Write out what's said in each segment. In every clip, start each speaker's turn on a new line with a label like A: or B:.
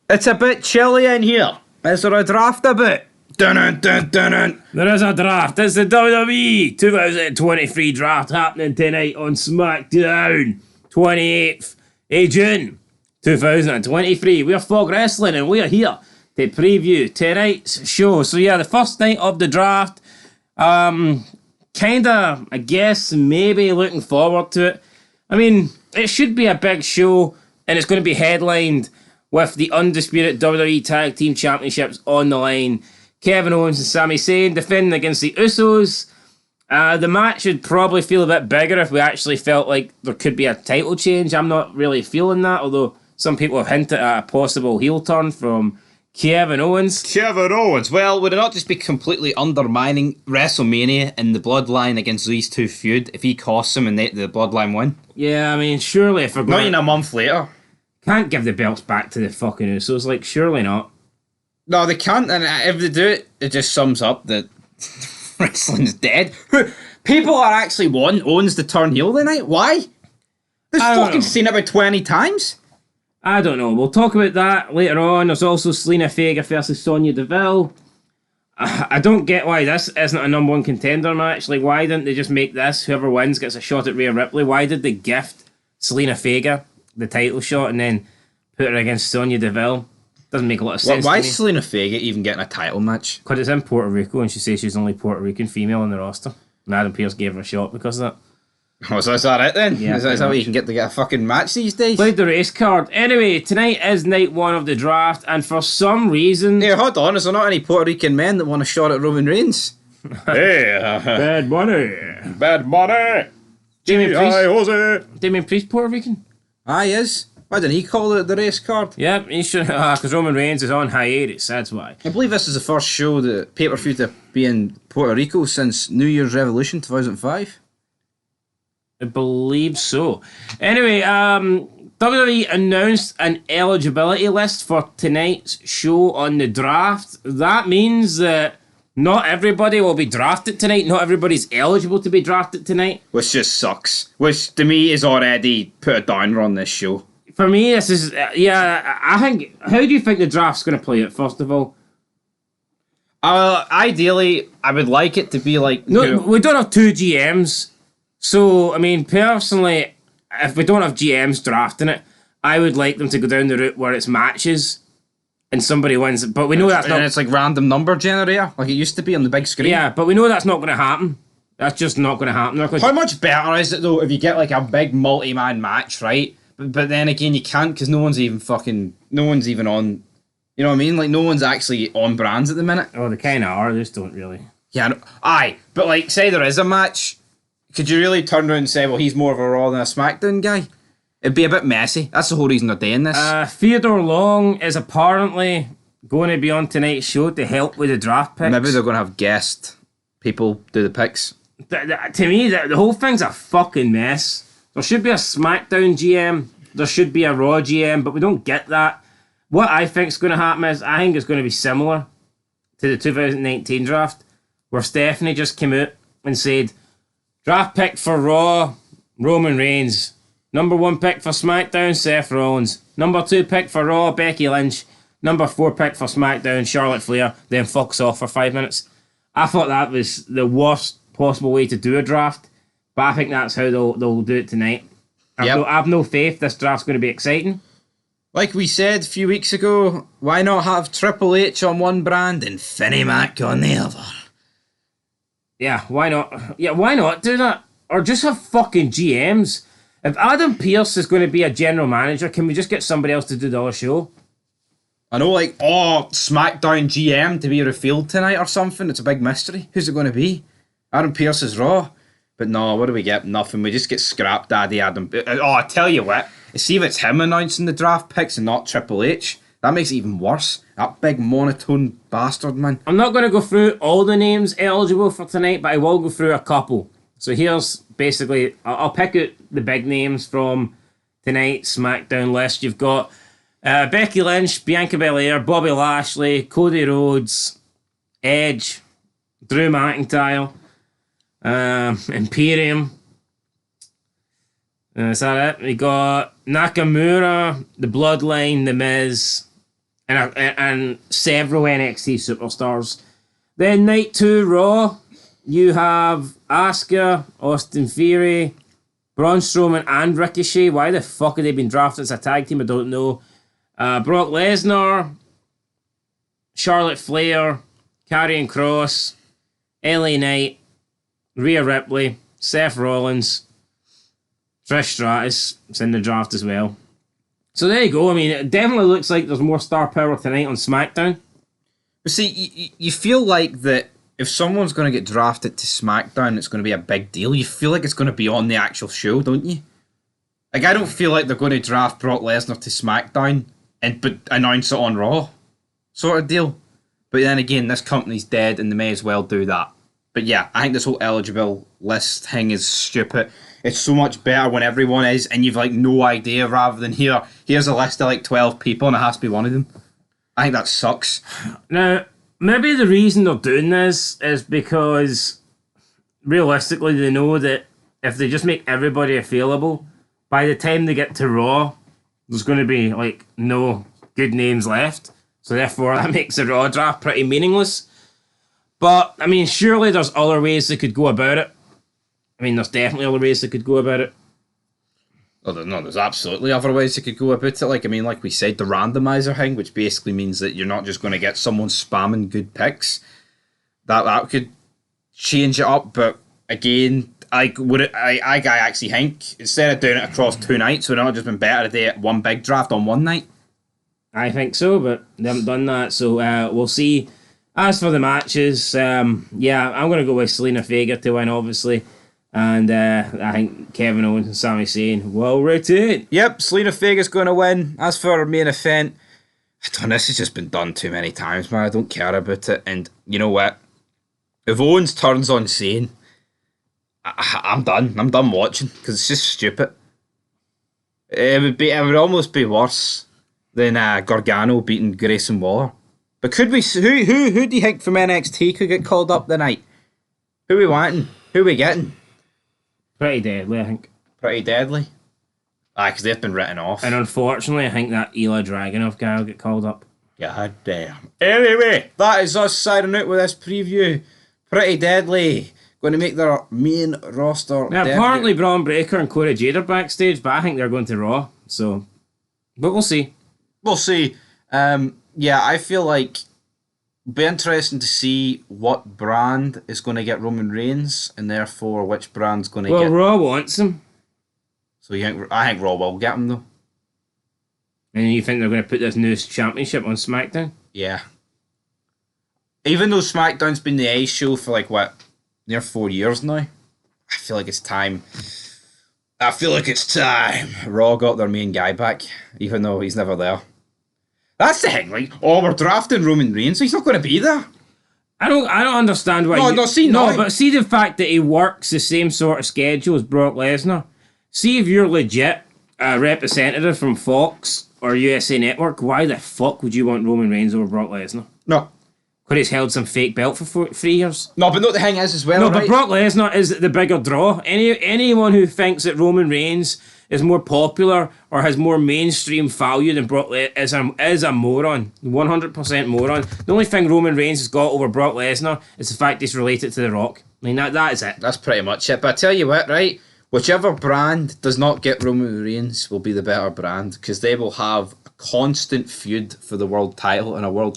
A: It's a bit chilly in here. Is there a draft about? Dun dun dun dun.
B: There is a draft. It's the WWE 2023 draft happening tonight on SmackDown, 28th of June 2023. We're Fog Wrestling and we are here to preview tonight's show. So yeah, the first night of the draft. Kinda, I guess, maybe looking forward to it. I mean, it should be a big show and it's going to be headlined with the undisputed WWE Tag Team Championships on the line. Kevin Owens and Sami Zayn defending against the Usos. The match would probably feel a bit bigger if we actually felt like there could be a title change. I'm not really feeling that, although some people have hinted at a possible heel turn from Kevin Owens.
A: Kevin Owens. Well, would it not just be completely undermining WrestleMania and the Bloodline against these two feud if he costs him and the Bloodline win?
B: Yeah, I mean, surely if we're going...
A: Not even a month later.
B: Can't give the belts back to the fucking Usos, like, surely not.
A: No, they can't, and if they do it, it just sums up that wrestling's dead. People are actually wanting Owens to turn heel tonight. Why? They've fucking seen it about 20 times.
B: I don't know. We'll talk about that later on. There's also Selena Vega versus Sonya Deville. I don't get why this isn't a number one contender match. Like, why didn't they just make this? Whoever wins gets a shot at Rhea Ripley. Why did they gift Selena Vega the title shot and then put her against Sonya Deville? Doesn't make a lot of sense.
A: Why is Selena Vega even getting a title match?
B: Because it's in Puerto Rico and she says she's the only Puerto Rican female on the roster. And Adam Pearce gave her a shot because of that.
A: Oh, so is that it then?
B: Yeah,
A: is that what you can get to get a fucking match these days?
B: Played the race card. Anyway, tonight is night one of the draft, and for some reason...
A: Hey, hold on, is there not any Puerto Rican men that want a shot at Roman Reigns?
B: Bad money.
A: Bad money!
B: Damien Priest Puerto Rican?
A: Ah, he is. Why didn't he call it the race card?
B: Yep, he should. Because Roman Reigns is on hiatus, that's why.
A: I believe this is the first show, the pay-per-view, to be in Puerto Rico since New Year's Revolution 2005.
B: I believe so. Anyway, WWE announced an eligibility list for tonight's show on the draft. That means that not everybody will be drafted tonight. Not everybody's eligible to be drafted tonight.
A: Which just sucks. Which, to me, is already put a downer on this show.
B: For me, this is... I think... How do you think the draft's going to play out, first of all?
A: Ideally, I would like it to be like...
B: No, we don't have two GMs. So, I mean, personally, if we don't have GMs drafting it, I would like them to go down the route where it's matches and somebody wins. But we know that's not...
A: And it's like random number generator, like it used to be on the big screen.
B: Yeah, but we know that's not going to happen. That's just not going to happen.
A: How much better is it, though, if you get like a big multi-man match, right? But then again, you can't because no one's even on... You know what I mean? Like, no one's actually on brands at the minute.
B: Oh, they kind of are. They just don't really...
A: Yeah, aye. But, like, say there is a match... Could you really turn around and say, well, he's more of a Raw than a SmackDown guy? It'd be a bit messy. That's the whole reason they're doing this.
B: Theodore Long is apparently going to be on tonight's show to help with the draft picks.
A: Maybe they're going to have guest people do the picks.
B: To me, the whole thing's a fucking mess. There should be a SmackDown GM. There should be a Raw GM, but we don't get that. What I think is going to happen is, I think it's going to be similar to the 2019 draft, where Stephanie just came out and said, draft pick for Raw, Roman Reigns. Number 1 pick for SmackDown, Seth Rollins. Number 2 pick for Raw, Becky Lynch. Number 4 pick for SmackDown, Charlotte Flair. Then fucks off for 5 minutes. I thought that was the worst possible way to do a draft, but I think that's how they'll do it tonight. I have no faith this draft's going to be exciting.
A: Like we said a few weeks ago, why not have Triple H on one brand and Finny Mac on the other?
B: Yeah, why not? Yeah, why not do that? Or just have fucking GMs. If Adam Pearce is going to be a general manager, can we just get somebody else to do the other show?
A: I know, like, SmackDown GM to be revealed tonight or something. It's a big mystery. Who's it going to be? Adam Pearce is Raw. But no, what do we get? Nothing. We just get scrap daddy Adam. I tell you what. See if it's him announcing the draft picks and not Triple H. That makes it even worse. That big monotone bastard, man.
B: I'm not going to go through all the names eligible for tonight, but I will go through a couple. So here's basically... I'll pick out the big names from tonight's SmackDown list. You've got Becky Lynch, Bianca Belair, Bobby Lashley, Cody Rhodes, Edge, Drew McIntyre, Imperium. Is that it? We got Nakamura, The Bloodline, The Miz, and several NXT superstars. Then night 2 Raw, you have Asuka, Austin Theory, Braun Strowman and Ricochet. Why the fuck have they been drafted as a tag team? I don't know. Brock Lesnar, Charlotte Flair, Karrion Kross, LA Knight, Rhea Ripley, Seth Rollins, Trish Stratus is in the draft as well. So there you go. I mean, it definitely looks like there's more star power tonight on SmackDown.
A: But see, you feel like that if someone's going to get drafted to SmackDown, it's going to be a big deal. You feel like it's going to be on the actual show, don't you? Like, I don't feel like they're going to draft Brock Lesnar to SmackDown but announce it on Raw, sort of deal. But then again, this company's dead and they may as well do that. But yeah, I think this whole eligible list thing is stupid. It's so much better when everyone is and you've like no idea rather than here's a list of like 12 people and it has to be one of them. I think that sucks.
B: Now, maybe the reason they're doing this is because realistically they know that if they just make everybody available, by the time they get to Raw, there's going to be like no good names left. So therefore that makes the Raw draft pretty meaningless. But, I mean, surely there's other ways they could go about it. I mean, there's definitely other ways they could go about it.
A: Oh, no, there's absolutely other ways they could go about it. Like, I mean, like we said, the randomizer thing, which basically means that you're not just going to get someone spamming good picks. That could change it up, but again, I actually think instead of doing it across 2 nights, would it not just been better to do one big draft on one night?
B: I think so, but they haven't done that, so we'll see. As for the matches, I'm going to go with Selena Vega to win, obviously. And I think Kevin Owens and Sami Zayn will retain.
A: Yep, Selena Vega's going to win. As for our main event, this has just been done too many times, man. I don't care about it. And you know what? If Owens turns on Zayn, I'm done. I'm done watching because it's just stupid. It would almost be worse than Gargano beating Grayson Waller. But could we? Who do you think from NXT could get called up tonight? Who we wanting? Who we getting?
B: Pretty deadly, I think.
A: Pretty deadly? Because they've been written off.
B: And unfortunately, I think that Ilya Dragunov guy will get called up.
A: God damn. Anyway, that is us signing out with this preview. Pretty deadly. Going to make their main roster.
B: Now, apparently Braun Breaker and Corey Jade are backstage, but I think they're going to Raw. So, but we'll see.
A: We'll see. I feel like it'll be interesting to see what brand is going to get Roman Reigns, and therefore which brand's going to get.
B: Well, Raw wants him.
A: So I think Raw will get him though.
B: And you think they're going to put this new championship on SmackDown?
A: Yeah. Even though SmackDown's been the A show for like near 4 years now, I feel like it's time. Raw got their main guy back, even though he's never there. That's the thing, like, we're drafting Roman Reigns, so he's not going to be there.
B: I don't understand why. But see the fact that he works the same sort of schedule as Brock Lesnar. See if you're legit a representative from Fox or USA Network, why the fuck would you want Roman Reigns over Brock Lesnar?
A: No.
B: Could he's held some fake belt for 3 years?
A: No, but the thing is as well.
B: No,
A: right?
B: But Brock Lesnar is the bigger draw. Anyone who thinks that Roman Reigns is more popular or has more mainstream value than Brock Lesnar is a moron. 100% moron. The only thing Roman Reigns has got over Brock Lesnar is the fact he's related to The Rock. I mean, that is it.
A: That's pretty much it. But I tell you what, right? Whichever brand does not get Roman Reigns will be the better brand because they will have a constant feud for the world title and a world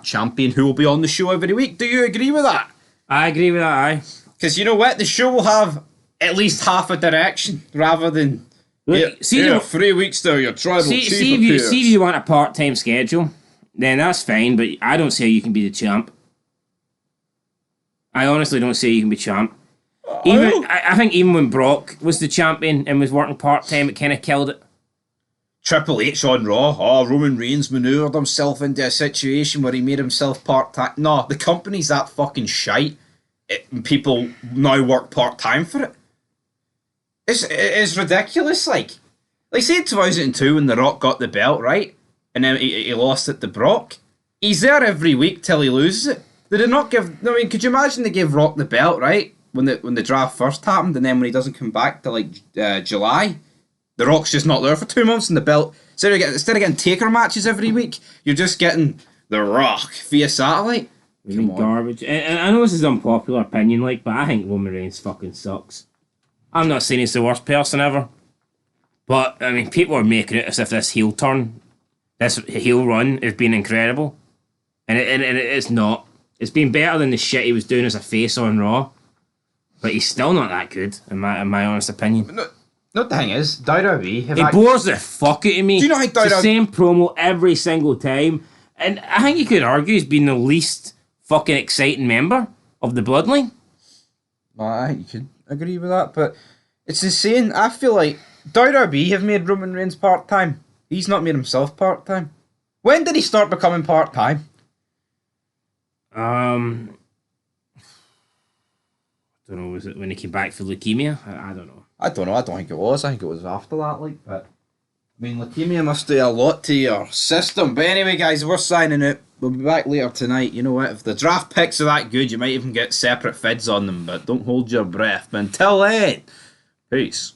A: champion who will be on the show every week. Do you agree with that?
B: I agree with that, aye.
A: Because you know what? The show will have at least half a direction rather than...
B: Look,
A: 3 weeks there, your tribal chief
B: appears. See if you want a part-time schedule, then that's fine, but I don't see how you can be the champ. I honestly don't see how you can be champ. I think even when Brock was the champion and was working part-time, it kind of killed it.
A: Triple H on Raw. Roman Reigns manoeuvred himself into a situation where he made himself part-time. No, the company's that fucking shite. People now work part-time for it. It's ridiculous, like say in 2002 when The Rock got the belt, right? And then he lost it to Brock. He's there every week till he loses it. They did not give... I mean, could you imagine they gave Rock the belt, right? When the draft first happened, and then when he doesn't come back till like July, The Rock's just not there for 2 months, and the belt, instead of getting Taker matches every week, you're just getting The Rock via satellite. Come on.
B: Garbage. And I know this is an unpopular opinion, like, but I think Roman Reigns fucking sucks. I'm not saying he's the worst person ever, but I mean, people are making it as if this heel turn, this heel run, has been incredible, and it's not. It's been better than the shit he was doing as a face on Raw, but he's still not that good, in my honest opinion.
A: No, the thing is, WWE...
B: It bores the fuck out of me.
A: Do you know how
B: It's the
A: WWE...
B: same promo every single time, and I think you could argue he's been the least fucking exciting member of the Bloodline.
A: Well, I think you could agree with that, but it's insane. I feel like WWE have made Roman Reigns part-time. He's not made himself part-time. When did he start becoming part-time?
B: I don't know, was it when he came back for leukemia? I don't know.
A: I don't know, I don't think it was. I think it was after that, like, but... I mean, leukemia must do a lot to your system. But anyway, guys, we're signing out. We'll be back later tonight. You know what? If the draft picks are that good, you might even get separate fids on them, but don't hold your breath. But until then, peace.